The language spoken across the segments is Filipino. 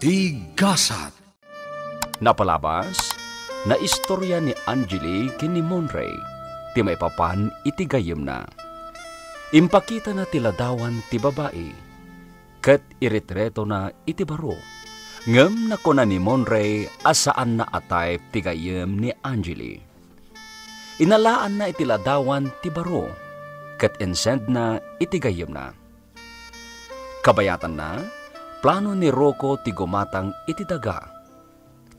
Tigasat. Napalabas na istorya ni Angeli kini Monray ti may papan iti gayem na. Impakita na tiladawan ti babae ket iretreto na iti baro. Ngem na kuna ni Monray asaan na atay ti gayem ni Angeli. Inalaan na itiladawan ti baro ket ensend na iti gayem na. Kabayatan na plano ni Rocco ti gumatang iti daga.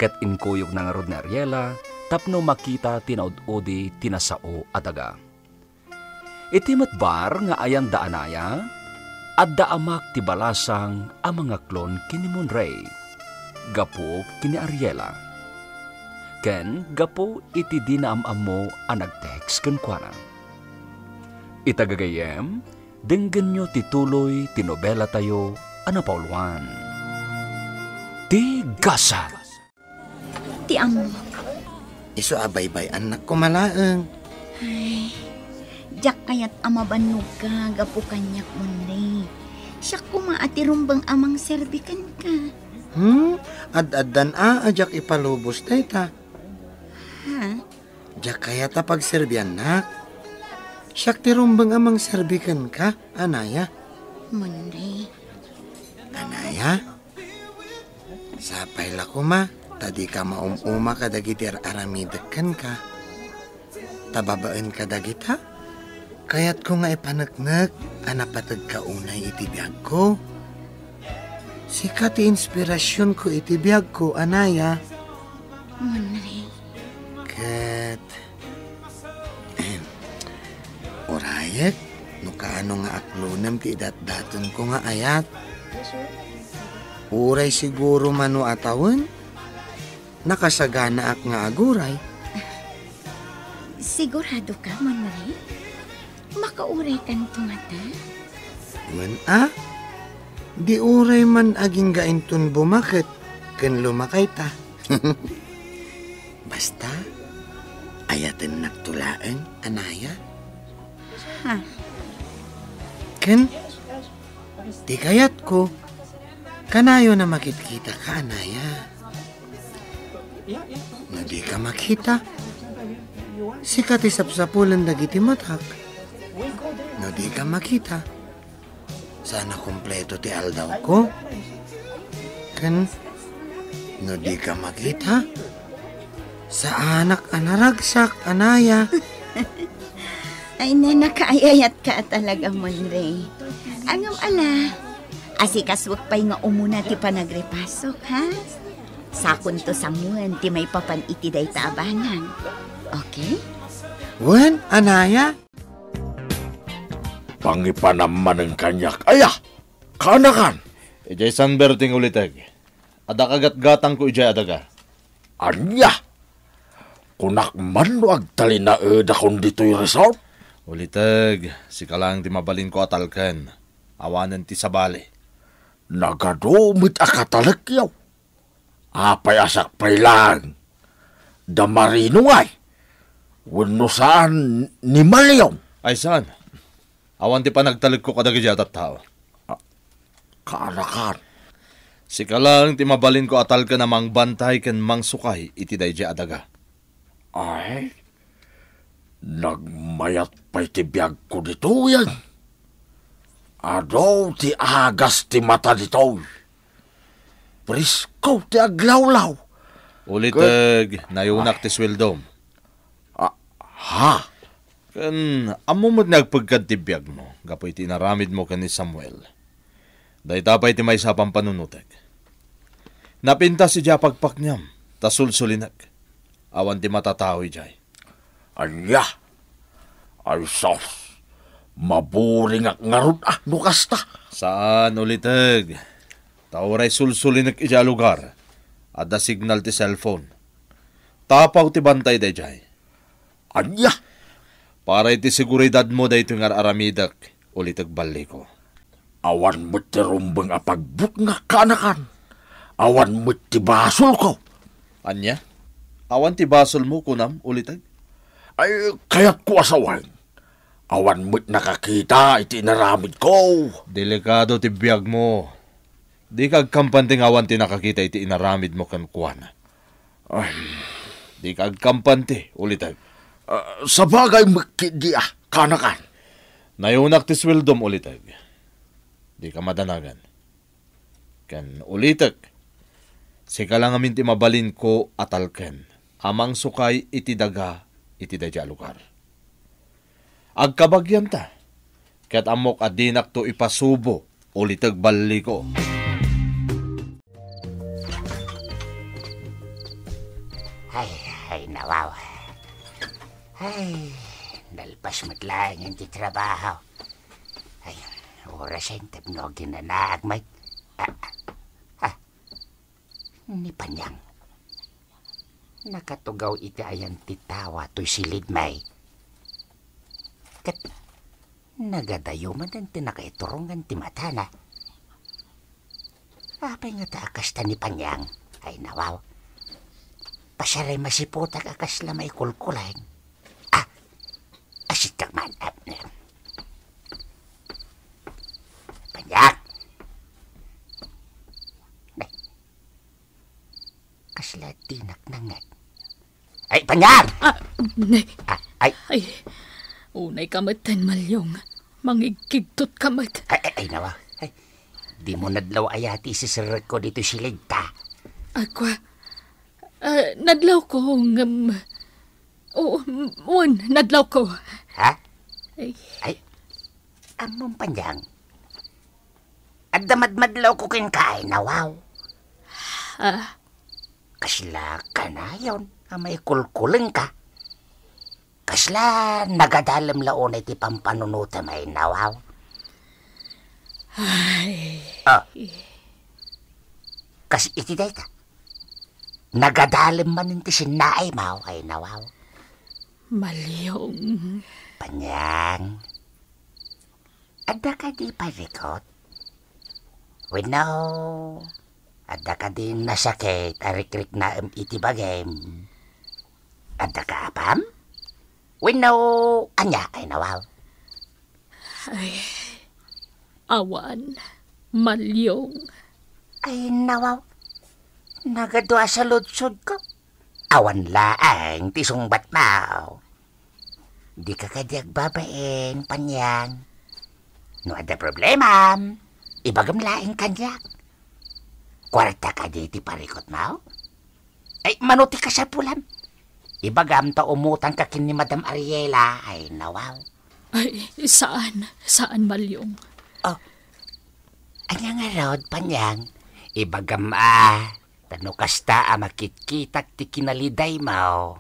Ket inkuyog na nga rod ni Ariela tapno makita tinaud-udi tinasao a daga. Iti matbar nga ayan daanaya at daamak ti balasang a mga klon kini Monray. Gapo kini Ariela. Ken gapo iti dinaamam mo a nag-text ken kuana. Itagagayem, denggen nyo tituloy tinobela tayo ana Pauluan. Tigasat. Ti amo. Iso abay-bay anak ko malaeng. Ay, jak kayat amabanog ka, gapo kanyak Monray. Siya kumaatirumbang amang serbikan ka. Ad-adan ajak ipalubos tayta. Ha? Jak kaya ta pagserbian nak. Siyak tirumbang amang serbikan ka, anaya. Monray. Anaya? Sapay la ko ma, tadi ka maumuma ka dagitir aramidekan ka. Tababaan ka dagita? Kaya't ko nga ipanagnak, anapatag ka unay itibiyag ko. Sikat inspirasyon ko itibiyag ko, anaya. Monray. Kat... Orayet, no kaano nga aklunam ti daton ko nga ayat. Uray siguro mano atawan, nakasagana ak nga aguray. Sigurado ka, Monray? Makauray kan tungata? Man di uray man aging gaintun bumakit, ken lumakay ta. Basta, ayaten nagtulaan, anaya. Ha? Ken, di kayat ko, kanayo na makitkita ka, anaya. No di ka makita, sikat isapsapulan dagiti matak. No di ka makita, sana kompleto ti aldaw ko. Ken, no di ka makita, sa anak anaragsak, anaya. Ay na, nakaayayat ka talaga, Monray. Angam ala, asikaswak pa'y nga umuna ti panagrepasok, ha? Sakon to samuan ti may papan iti day taabanan. Okay? Wen, anaya? Pangipanaman ng kanyak. Aya! Kanakan! Ijay sanberting uliteg. Ada kagat-gatang ko ijay adaga. Anya! Kunak man no agtali na edakon dito'y resort? Uliteg, si kalang ti mabalin ko atalken. Awanan ti sabali. Nagadumit akatalakyaw. Apay asak pay lang. Damarino ngay. Wano saan ni Maliyaw. Ay saan? Awan ti pa nagtalag ko kadagijat at tao. Kaanakan. Si kalang ti mabalin ko atalken namang bantay ken mang sukay iti dayjay adaga. Ay, nagmayat pa'y ti biyag ko dito yan. Adaw ti agas ti mata dito. Prisko ti aglawlaw. Uliteg, nayunak ti sweldom. Ha? Ken amo mo't nagpagkad ti biyag mo, gapoy ti naramid mo ken ni Samuel. Dayta pa'y ti may sapang panunuteg. Napinta si Diya pagpaknyam, tasulsulinak. Awan ti matatawi jay. Anya? Ay sos. Maburing ak ngarod nukas ta. Saan uliteg? Tauray sulsulinak ija lugar. Ada signal ti cellphone. Tapaw ti bantay day jay. Anya? Para iti seguridad mo day ito nga aramidak. Uliteg bali ko. Awan mo ti rumbang apagbuk nga kanakan. Awan mo ti basol ko. Anya? Awan ti basol mo kunam uliteg? Ay, kaya't ko asawan. Awan mo't nakakita iti naramid ko. Delikado ti biyag mo. Di kag kampante ngawan ti nakakita iti inaramid mo kan kuwana. Di kag kampante, ulitag. Sa bagay makidi kanakan. Nayunak ti sweldom, ulitag. Di ka madanagan. Kan ulitag. Sika lang amin ti mabalin ko atalken. Amang sukay iti daga, iti dadya lugar. Agkabagyan ta. Kat amok adinak to ipasubo, ulitag bali ko. Ay, nawaw. Ay, nalpas matlaing hindi trabaho. Ay, oras ay tabnogin na naagmay. Ni Panyang. Nakatugaw iti ayan titawa to'y silid may. Kat, nagadayo man ang tinakaiturungan ti matana. Apay nga taakas ta ni Panyang. Ay, nawaw. Pasyaray masiputag akas la may kulkulay. Asitak man. Panyang! Ay. Kasla tinak nangat. Ay, Panyang! Nay. Ay. Unay kamatan, Malyong. Mangigkigtot kamat. Ay, nawa. Ay, di mo nadlaw ayati si sir ko dito silid ta. Aqua. Nadlaw ko nadlaw ko. Ha? Ay. Among Panyang. At damadmadlaw ko kin kain na wow. Kasla ka na yun. May kulkuling ka. Kasla nagadalam laon iti pampanunuta may nawaw. Ay. Kas iti day ka. Nagadalam man inti sinaay maw ay nawaw. Malyong. Panyang. Ada ka di parikot? Wino. Ada ka di nasakit arikrik na iti bagay. Ada ka apam? Wino. Anya ay nawaw. Ay. Awan. Malyong. Ay nawaw. Nagadwa sa lutsod ko. Awan laang tisong batmaw. Di ka kadyag babaeng, Panyang. No ada problema, ibagam laing kanyak. Kwarta ka di ti parikot mau? Ay, manuti ka sa pulam. Ibagam ta umutang ka kin ni Madam Ariela. Ay, nawaw. Ay, saan? Saan, Malyong? Anya nga rod, Panyang. Ibagam tano kasta makitkitak ti kinaliday mo.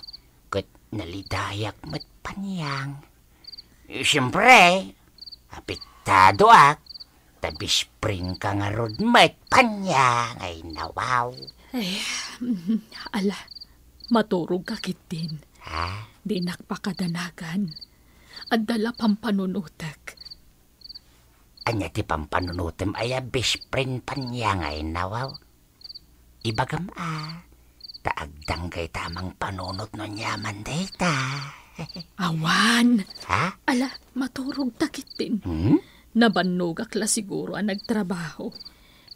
Kat nalidayak mat Panyang. Siyempre, apektado tabis spring ka nga rod mat Panyang. Ay nawaw. Ay, ala, maturog ka kitin. Ha? Di nakpakadanagan. At dala pampanunutak. Anya ti pampanunutem ay bisprin Panyang ay nawaw. Ibagam taagdang kay tamang panunot no nyaman data. Awan. Ha? Ala, maturog takitin. Nabannog akla siguro ang nagtrabaho.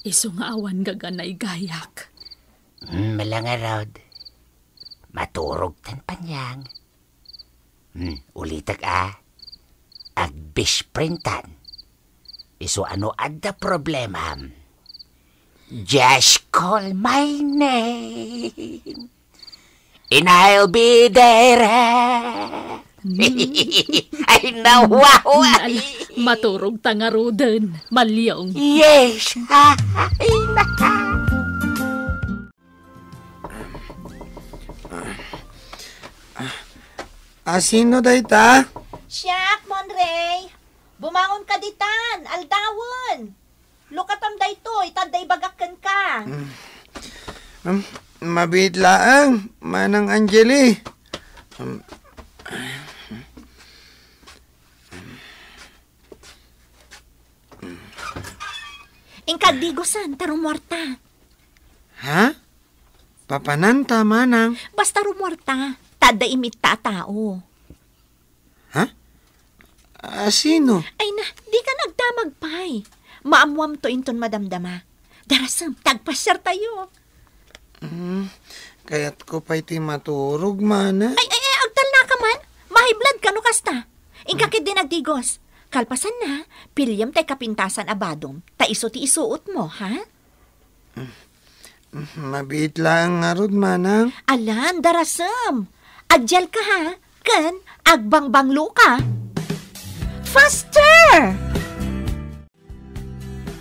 Iso nga awan gaganay gayak. Malanga rod. Maturog tan Panyang. Ulitag agbisprintan. Iso ano adda problema? Just call my name and I'll be there. Ay, nawaw. Ala, maturog tangarudan, Malyong. Yes. Ay, Sino day ta? Siyak, Monray. Bumangon ka ditan, aldawon. Lukatam dayto, itaday bagakan ka. Mabit laang, Manang Angeli. Ingkadigosan, tarumwarta. Ha? Papananta, Manang. Basta rumwarta, tada imit tao. Ha? Sino? Ay na, di ka nagdamag pay. Maamwam to inton madamdama. Darasam, tagpasyar tayo. Kaya't ko pa iti maturog, mana. Ay, agtal na ka man. Mahiblad ka no kasta. Ingkakit din nagdigos. Kalpasan na, pilyam tay kapintasan abadom. Ta iso ti isuot mo, ha? Mabit lang nga rod, manang. Alan, darasam. Agyal ka ha. Kan, agbangbanglo ka. Faster!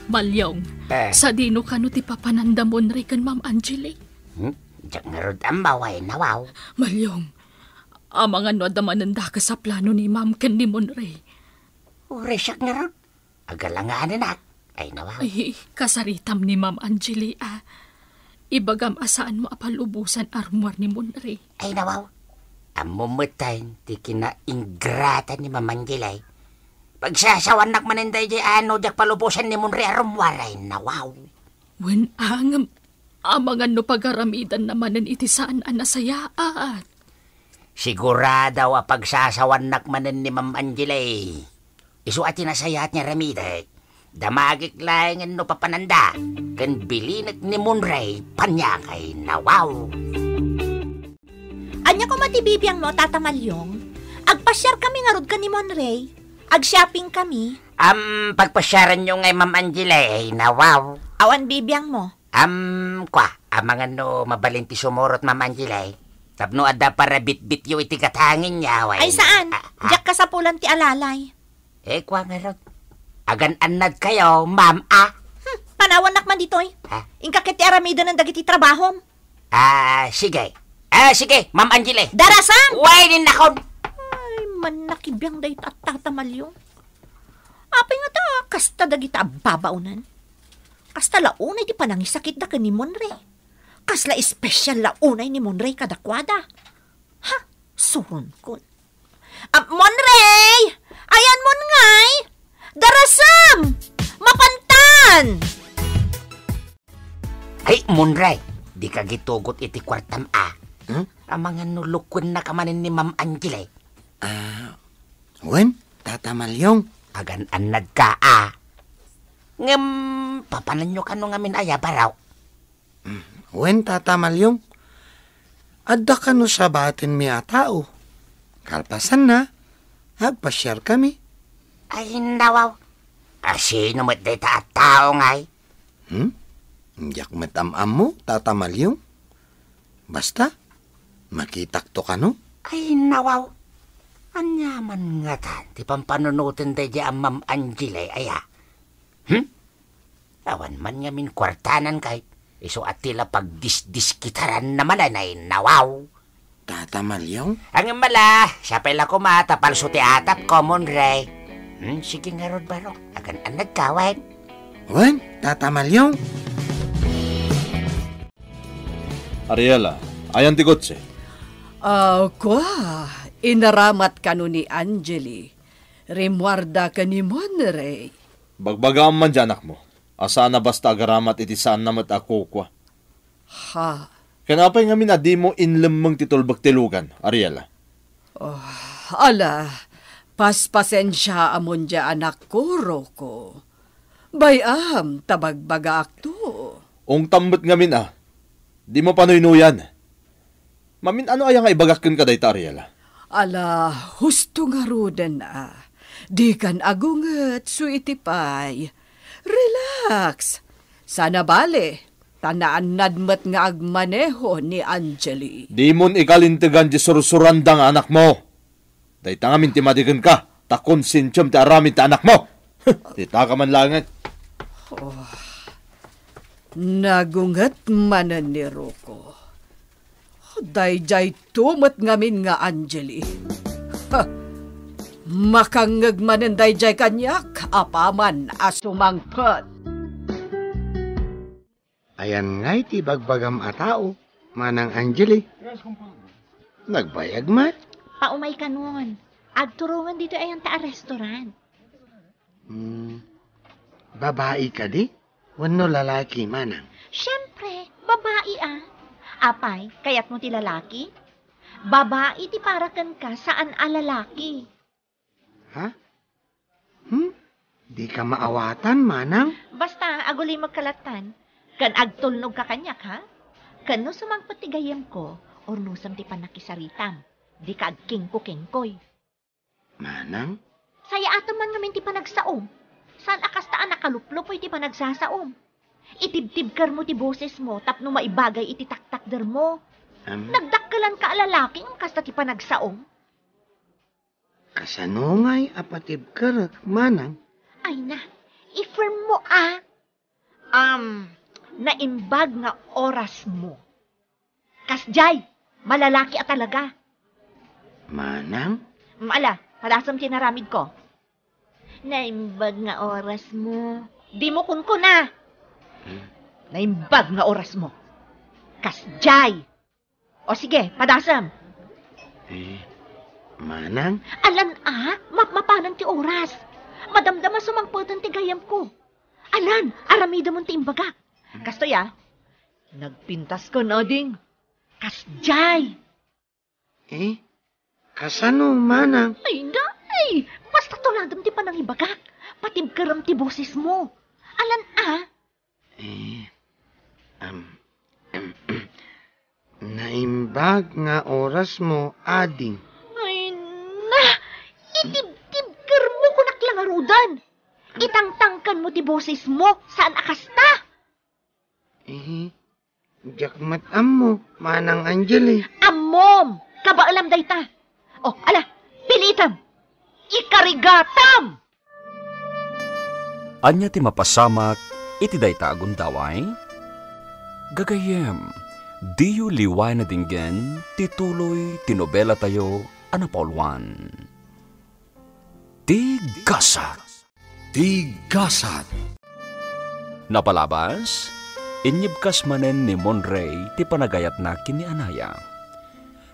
Malyong, sa dino ka no ti papanandamon rin kan Ma'am Angelique. Diyak nga rod ang baway na wow. Malyong, amang ano adamananda ka sa plano ni Ma'am kan ni Monray. Ure siyak nga rod. Agalangaan na ay na wow. Ay, kasaritam ni Ma'am Angelique Ibagam asaan mo apalubusan armor ni Monray. Ay na wow. Ang mumutayin, ti kina-ingrata ni Mamangilay. Pagsasawan nakmaninday di ano, diyak palubusan ni Monray arumwaray na wow. Wen angam, amangan no pagaramidan namanan iti saan anasayaan. Sigurada wa pagsasawan nakmanin ni Ma'am Angilay. Isu at tinasayat niya ramiday. Damagik layangan no papananda. Kan bilinag ni Monray, panyakay na wow. Anya ko matibibiyang mo, Tata Malyong. Agpasyar kami nga rod ka ni Monray. Ag-shopping kami. Pagpasyaran nyo ngay Ma'am Angilay, na wow. Awan bibiyang mo. Amangan no mabalinti sumurot Ma'am Angilay. Tapno ada para bit-bit yu iti katangin niya, way. Ay saan? Diyak ka sa pulan ti alalay. Kwa nga rod. Agan-anad kayo, Ma'am, Panawan nakman ditoy. Ingkakit ti aramida ng dagiti trabahom. Sige. Sige, Ma'am Angilay. Darasam! Way din nakon. Ay, man nakibiyang dayt at Tata Malyong. Apay nga ta, kasta dagita babaunan. Kasta launay di panangisakit da ka ni Monray. Kasla espesyal launay ni Monray kadakwada. Ha? Surun ko. Monray! Ayan mon ngay! Darasam! Mapantan! Ay, Monray, di ka gitugot iti kwartam Amangan nulukwen na kamanin ni Ma'am Angilay. Wen, Tata Malyong. Agan-anad ka, Ngem, papanan nyo ka nung amin ayabaraw. Wen, Tata Malyong. Adda ka no sa batin mi atao. Kalpasan na. Agpasyar kami. Ay, nawaw. Sino mo't day ta at tao ngay? Diyak matamam mo, Tata Malyong. Basta, makitak to ka no? Ay, nawaw. Anyaman nga tan, ti pampanunutin day di ang Ma'am Angilay, aya. Awan man nga min kwartanan kay, iso at tila pagdisdiskitaran naman ay nawaw. Tata Malyong? Ang mala, siya pala kumata, palso ti atap, common ray. Sige nga rod baro, agan ang nagkawan. Wen, Tata Malyong? Ariela, ayan ti kotse. Inaramat ka no ni Angeli. Rimwarda ka ni Monray. Bagbagaan man dyan, anak mo. Asa na basta agaramat iti saan namat ako kwa. Ha? Kanapay nga minadi mo inlemang titulbag tilugan, Ariela. Ala, paspasensya amon dya anak ko, Rocco. Bayam, tabagbaga akto. Ong tambot nga min di mo panuinuyan. Mamin ano ayang ibagakin ka dayta, Ariela? Ala, husto nga roden Di kan agunget, suitipay. Relax. Sana bale, tanaan nadmat nga agmaneho ni Angeli. Di mon ikalintigan di sursurandang anak mo. Dayta nga mintimadigan ka, takon sinsyom ti aramid ti anak mo. Dita ka man langit. Nagunget manan ni Rocco. Dayjay tumat ngamin nga Angeli. Makangag manan dayjay kanyak, apaman asumangpet. Ayan nga iti bagbagam atao, Manang Angeli. Nagbayag man? Paumay ka nun. Agturungan dito ayan ta restaurant. Babae ka di? Wano lalaki, Manang? Siyempre, babae Apay, kaya't mo ti lalaki? Babae ti parakan ka saan alalaki. Ha? Di ka maawatan, Manang? Basta, aguli magkalatan. Kan agtulnog ka kanyak, ha? Kano sumang patigayam ko, or nusam ti panakisaritam. Di ka agkingko-kingkoy. Manang? Saya ato man ngamin ti panagsaom. Saan akastaan nakaluplopoy ti panagsasaom. Itibtib kar mo ti boses mo, tapno maibagay iti taktakder mo. Nagdakkalan ka alalaki ang kasta ti panagsaom. Kasanungay apatib kar, manang? Ay na, i-firm mo naimbag nga oras mo. Kasjay, malalaki at talaga. Manang? Ala, palasam tinaramid ko. Naimbag nga oras mo. Di mo kun na. Naimbag nga oras mo. Kasjay. O sige, padasam. Manang? Alan mapanan ti oras. Madamdama sumangputan ti gayam ko. Alan, aramida mo ti imbagak. Kastoy nagpintas ko na ding. Kasjay. Kasano, manang? Ay, day! Basta tuladam ti panang ibagak. Patibkaram ti boses mo. Alan, Naimbag nga oras mo, ading. Ay, na! Itib-tibkar mo kunak lang arudan. Itangtangkan mo ti boses mo. Saan akasta? Jakmat mo, manang Angeli. Amom! Kabaalam dayta. Oh, ala, pilitam. Ikarigatam! Anya ti mapasamak, iti dayta agundaway. Gagayem, diyo liway na dinggen, tituloy, tinobela tayo, anapauluan. Tigasat. Tigasat. Napalabas, inyibkas manen ni Monray ti panagayat na kini Anaya.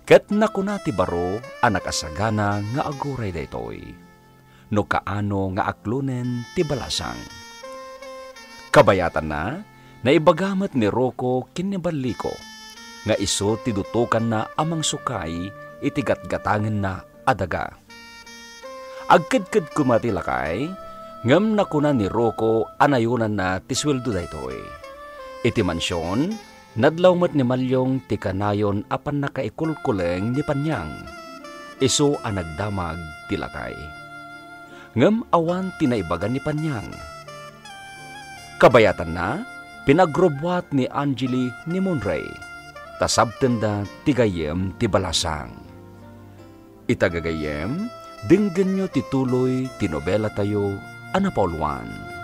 Ket nakuna ti baro anak asagana nga aguray daytoy. No kaano nga aklunen ti balasang. Kabayatan na, naibagamat ni Rocco kinibaliko, nga iso ti dutukan na amang sukay itigat-gatangen na adaga. Agkad-kad kumatilakay, ngam nakuna ni Rocco anayunan na ti sweldo daytoy. Iti mansyon, nadlawmat ni Malyong ti kanayon apan nakaikulkuleng ni Panyang. Iso ang nagdamag tilakay. Ngam awan tinaibagan ni Panyang. Kabayatan na, pinagrobwat ni Angeli ni Monray. Tasabtenda tigayem ti balasang. Itagagayem, dinggan nyo tituloy tinobela tayo anapauluan.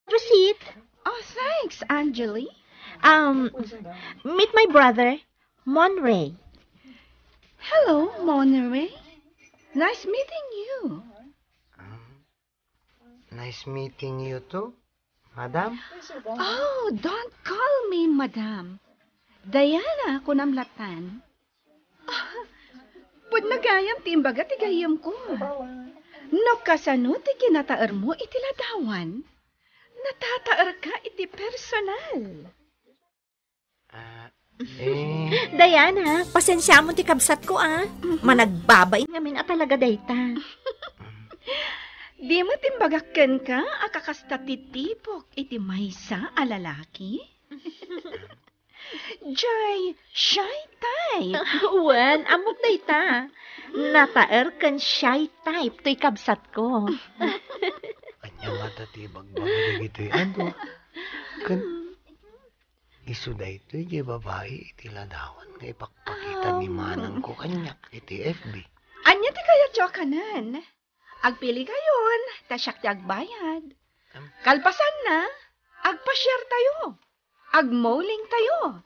Receipt. Oh, thanks, Angeli. Meet my brother, Monray. Hello, Monterey. Nice meeting you. Nice meeting you too, madam. Oh, don't call me madam. Diana, kunamlatan. Pud nagayam timbaga tigayam ko. No kasano ti kinataar mo iti ladawan. Natataar ka iti personal. Diana, pasensya mo ti kabsat ko Managbabay ngamin talaga dayta. Di mo timbagakken ka akakasta titipok iti maysa a lalaki? Joy, shy type. Wen, amok dayta. Nataer kan shy type to'y kabsat ko. Anya mata ti bagbagay ito'y ano. Kan isu da ito'y di babae iti ladawan nga ipakpakita ni manang ko kanyak iti FB. Anya ti kaya tsokanan? Agpili kayon, tasyak ti agbayad. Kalpasan na, agpa-share tayo. Agmowling tayo.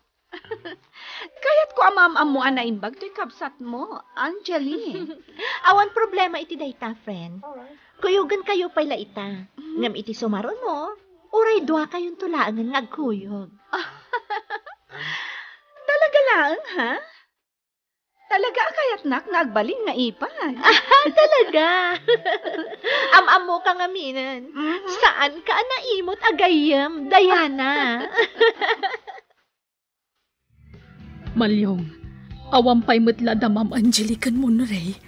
Kaya't ko amam-amuan na imbag to'y kabsat mo, Angeli. Awan problema iti dayta, friend. Kuyugan kayo pala ita. Ngam iti sumaron mo, uray dua kayon tulaangan nga agkuyog. Talaga lang, ha? Talaga kayat nak nagbaling nga ipan. Talaga. Am-amo ka nga minan. Saan ka naimot agayam, Diana? Malyong, awampay matla da Ma'am Angelican Monrey.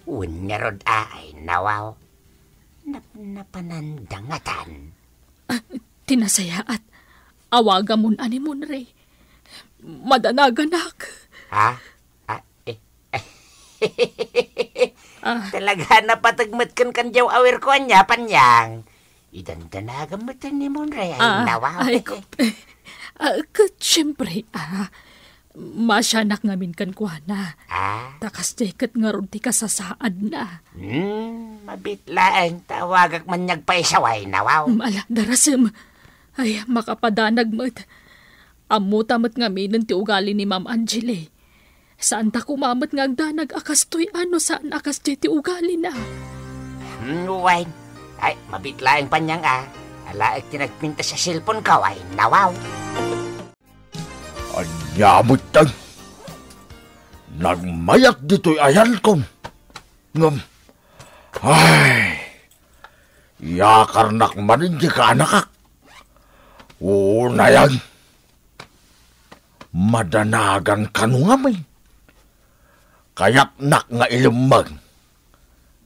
Unyarod ay nawaw. Napanandangatan. Tinasaya at awaga mon ani Monrey. Madanaganak. Ha? Talaga napatagmat kan jaw awir ko anya panyang. Idandanagan mo ni Monrey ay nawaw. Ay ko. Siyempre, masyanak ngamin kan kuana. Takas jacket nga ron ti kasasaad na. Mabitlaeng tawagak man nagpaisaway nawaw. Ala, darasem. Ay, makapadanag mo't. Amutamot ngamin ti ugali ni Ma'am Angeli. Saan ta kumamot nga agdanag akas to'y saan akas ti ugali na. Wine. Ay, mabitlaeng panyang Alaik tinagpinta sa cellphone ka, ay nawaw. Anyamot tan. Nagmayat dito'y ayan kon. Ngam. Ay. Yakarnak manin di ka anakak. Una yan. Madanagan kanungamay. Kaya't nak nga ilimang.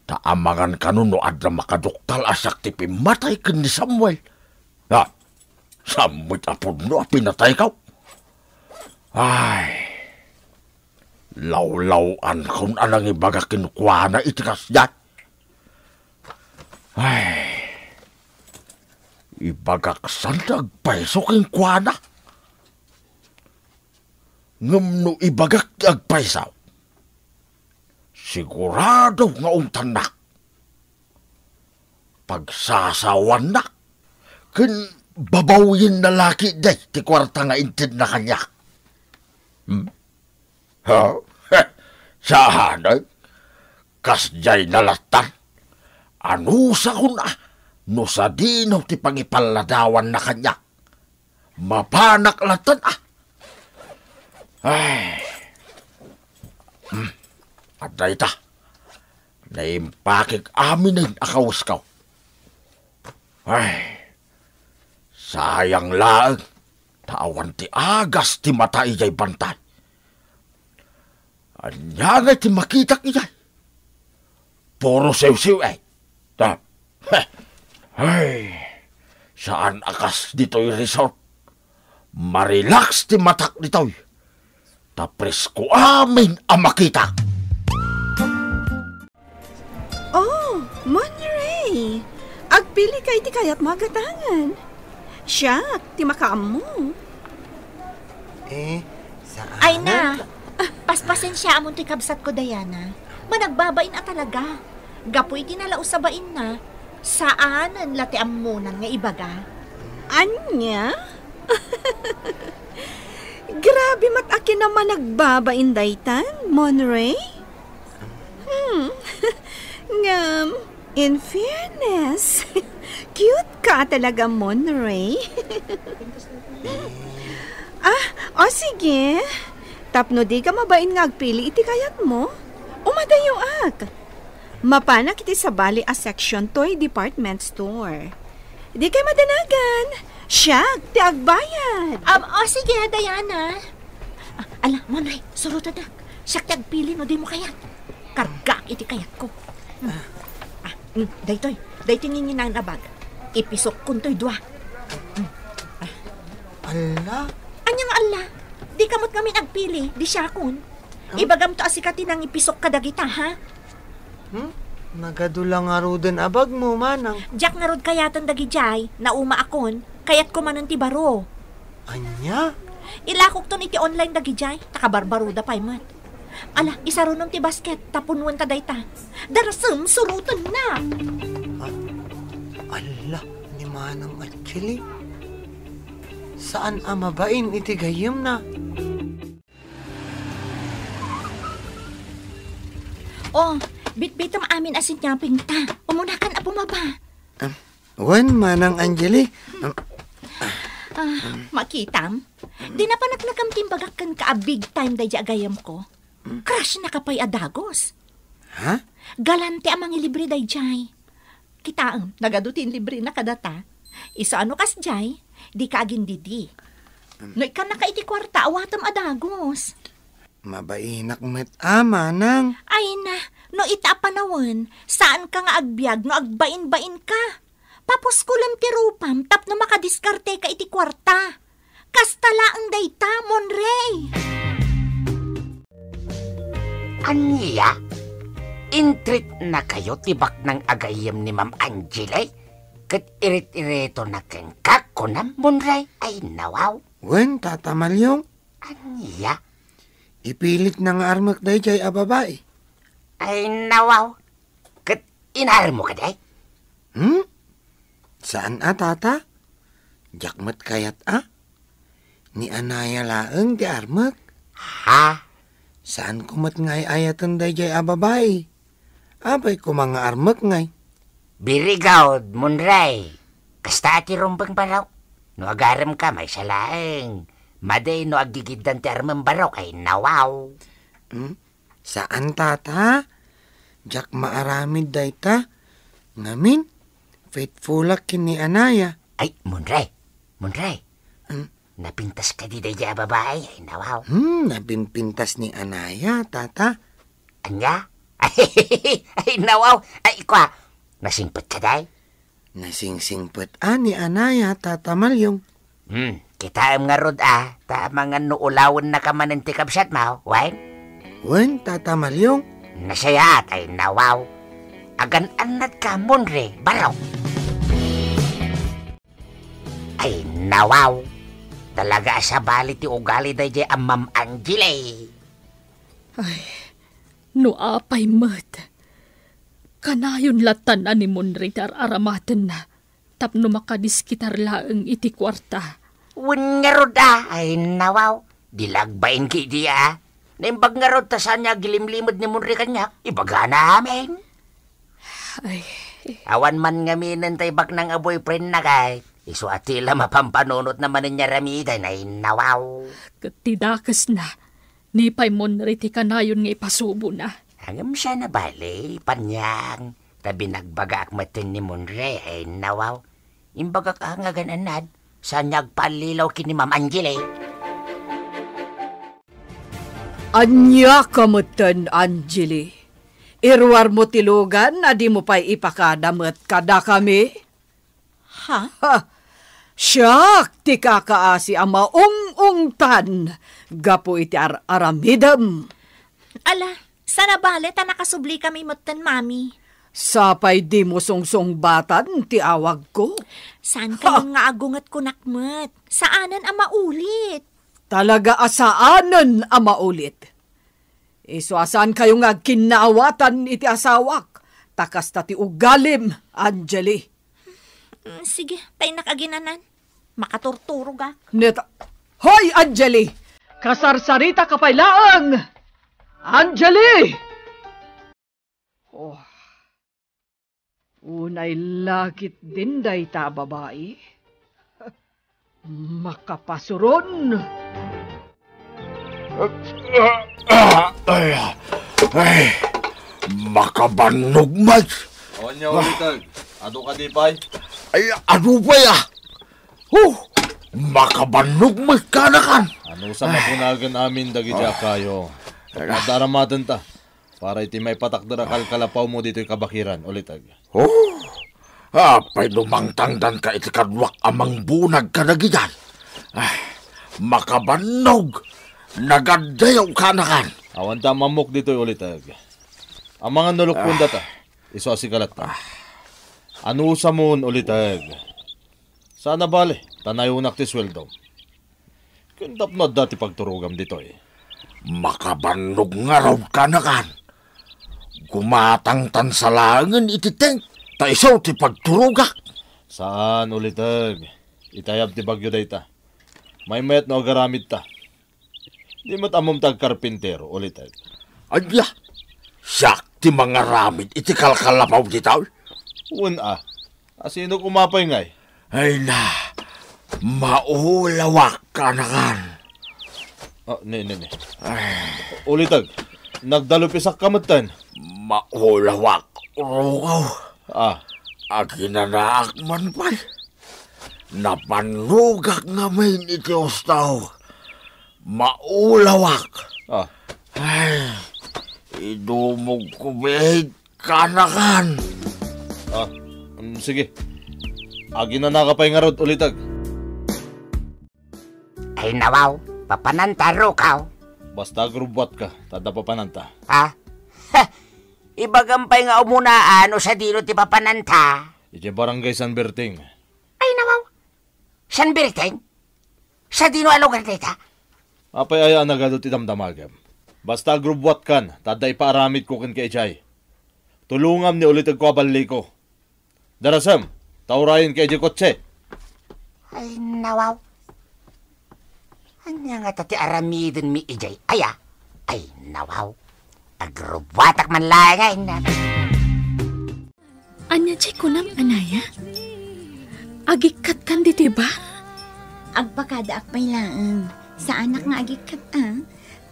Taamangan kanuno adra makaduktal asak ti pimatay ken ni Samuel. Samuel apod no pinatay ka. Ay. Lawlawan kon anang ibaga kinukuha na itikas dyan. Ay. Ibagak sandag paiso king kuha na. Ngam no ibagak agpaisaw. Sigurado nga tanak. Pagsasawan na. Kin babawin na laki day ti kwarta nga intid na kanya. Sahanay. Kasjay nalatan. Ano sa kuna? No sa dinaw ti pangipaladawan na kanya. Mapanak latan Ay. At dayta, naimpakik amin ang akawas ka. Ay, sayang laang, tawan ti agas ti mata ijay bantay. Anya nga ti makitak ijay. Puro sew-sew Ay, saan akas dito'y resort? Marelax ti matak dito'y. Tapres ko amin ang makita. Oh, Monrey. Agpili kay ti kayat magatangan. Siya, ti makaam mo. Saan? Ay na, paspasin siya amon ti kabsat ko, Diana. Managbabain talaga. Gapoy tinalausabain na. Saanan lati amunan nga ibaga? Anya? Grabe mat akin naman nagbabain daytan, Monrey. In fairness, cute ka talaga, Monray. Sige. Tapno di ka mabain nga agpili iti kayat mo. Umadayo ak. Mapanak iti sa bali a section toy department store. Di kay madanagan. Siya, ti agbayad. Sige, Diana. Ala, Monray, surutan na. Siya ti agpili no di mo kayat. Karga iti kayat ko. Daytoy, ningin ang nabag. Ipisok kun to'y dua. Ala? Anyang ala? Di kamot kami nagpili, di siya kun. Ibagam to asikatin ang ipisok kadagita, ha? Nagadulang nga ruden abag mo, manang. Jack nga rod kayatan dagi jay, na uma akon, kayat ko manon ti baro. Anya? Ilakok ton iti online dagi jay, takabarbaruda pa'y mat. Ala, isa runom ti basket, tapunwan ta dayta. Darasem, surutan na. Ala, ni manang Angelie. Saan amabain iti gayem na? Bitbitam amin asin nyaping ta. Umunakan apo maba. Wan, manang Angelie. Makitam, di na pa nagnagkamtimbagakan ka a big time day agayam ko. Crush na kapay adagos. Ha? Galante amang libre day jay. Kitaam, nagadutin libre na kadata. Isa ano kas jay, di ka agin didi. No ikan na ka iti kwarta, awatam adagos. Mabainak met manang. Ay na, no ita panawan, saan ka nga agbyag no agbain-bain ka? Papos ko lang ti rupam, tap no makadiskarte ka iti kwarta. Kastala ang dayta, Monray. Anya? Intrit na kayo tibak ng agayem ni Ma'am Angelie? Kat irit-irito na keng kakunam, Monray, ay nawaw. Wen, tatamalyong. Anya? Ipilit na nga armak day jay a babae. Ay nawaw. Kat inahal mo ka day? Saan tata? Jakmat kayat Ni Anaya laeng di armak. Ha? Saan kumat ngay ayatan day jay a babae? Abay ko mga armak ngay. Birigawd, Monray. Kasta ati rumbang baraw. No agaram ka, may salaeng. Maday no agigidan ti armang baraw ay nawaw. Saan tata? Jak maaramid day ta. Ngamin, faithfulak kini Anaya. Ay, Monray. Napintas ka di day babae ay nawaw. Napinpintas ni Anaya, tata. Anya? Ay nawaw. Ay kwa, nasingpet ka day? Nasingsingpet ni Anaya, tata Malyong. Kita nga rod ta mga nuulawon na kamanan ti kabsat mo, wain? Wen, tata Malyong. Nasayat ay nawaw. Agan-anad ka, Monray, baraw. Ay nawaw. Talaga sa bali ti ugali day jay ang Ma'am Angelie. Ay, no apay mat. Kanayon latan ni Monray tar aramatan na. Tapno makadiskitar laeng iti kwarta. Wungarod ay nawaw. Dilagbain ki di Naimbag nga rod ta saan niya gilimlimod ni Monray kanya. Ibaga namin. Ay. Awan man nga minin tay bak ng boyfriend na kay. Iso atila mapampanunot naman niya ramida na inawaw. Katidakas na. Nipay Monray ti kanayon nga ipasubo na. Hangam siya na bali, panyang. Tabi nagbaga akmatin ni Monray ay nawaw. Imbagak nga gananad. Saan niya agpalilaw kini Ma'am Angelie? Anya kamutan, Angelie. Irwar mo tilugan na di mo pa'y ipakadamat kada kami? Ha? Siyak, ti kakaasi ang maung-ungtan. Gapo iti aramidam. Ala, sana bale ta nakasubli kami mutan, mami. Sapay di mo sungsong-batan ti awag ko. Saan kayo nga agungat kunakmat? Saanan ang maulit? Talaga asaanan ang maulit. Iswasan kayo nga kinaawatan iti asawak. Takas ta ti ugalim, Angelie. Sige, tayo nakaginanan. Makaturturo ga. Neta. Hoy, Angelie! Kasarsarita ka pailaang! Angelie! Oh. Unay lakit din day ta babae. Makapasuron. Ay, makabanog man. O niya ulitag. Ado ka di pay? Ay, ano ba ya? Makabanog man kanakan. Ano sa mapunagan amin dagiti kayo? Madaramatan ta. Para iti may patakdara kalkalapaw mo dito'y kabakiran, ulitag. Apay lumangtangdan ka iti kadwak amang bunag ka na giyan. Makabanog. Nagadayaw kanakan. Awan ta mamok dito'y ulitag. Ang mga nulukpunda ta, iso asikalat ta. Ano sa moon ulitag? Sana bale, tanayunak ti sweldo. Kundap na dati pagturugam dito'y. Makabanog nga raw kanakan. Gumatangtan sa langin ititeng. Ta isaw ti pagturugak. Saan ulitag? Itayab ti bagyo day ta. May mayat na agaramid ta. Di mo't amom tag karpintero ulitag. Adya, siyak ti mga ramid iti kalkalapaw ti tao. Asino kumapay ngay? Ay na, maulawak kanakan. Ne. Ulitag, nagdalupisak kamatan. Maulawak, rugaw. Aginanaak man pa'y. Napanugak nga may iti ustaw. Maulawak. Ay, idumog ko behid kanakan. Sige. Aginanaka pa'y nga rod, ulitag. Ay nawaw, papananta rukaw. Basta grubwat ka, tada papananta. Ibagampay nga umunaan o sa dilo ti papananta. Iti barangay San Berting. Ay nawaw, San Berting? Sa dilo alugar dita? Apay aya nagado ti damdamagam. Basta grubwat kan, tada ipaaramid ko kin kay Chay. Tulungam ni ulitag ko abali ko. Darasam, taurayin kay di kotse. Ay nawaw. Anya nga tati aramidin mi ijay. Ay nawaw. Agrubwatak man langay na. Anya jay ko nam, anaya? Agikat kan dito ba? Agpakada akpay laang. Sa anak nga agikat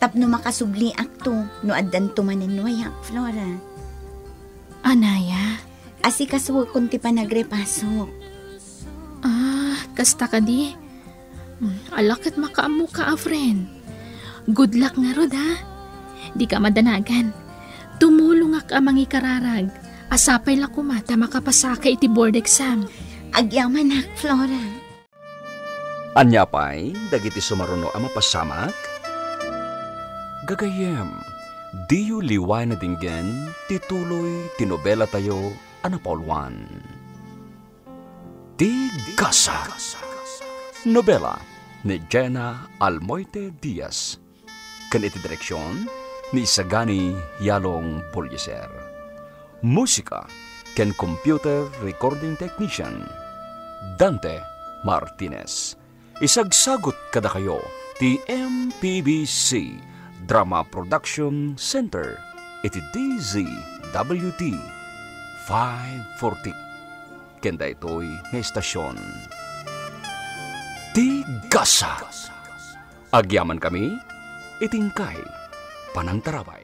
Tapno makasubli akto. No addan tumanin wayak, Flora. Anaya? Asi kaswag kunti pa nagrepasok. Kasta ka di. Alakit makaamu ka, friend. Good luck nga rod, ha? Di ka madanagan. Tumulong ak amang ikararag. Asapay la kumata makapasaka iti board exam. Agyaman ak, Flora. Anya pa'y, dagiti sumaruno ang mapasamak? Gagayem, diyo liway na dinggen, tituloy, tinobela tayo, anapolwan. Tigasa. Nobela ni Jenna Almoite Diaz. Kan iti direksyon ni Sagani Yalong Polyeser. Musika ken computer recording technician Dante Martinez. Isagsagot kada kayo ti MPBC Drama Production Center iti DZWD 540. Kenda ito'y nga istasyon. Tigasa. Agyaman kami, itingkay, panangtarabay.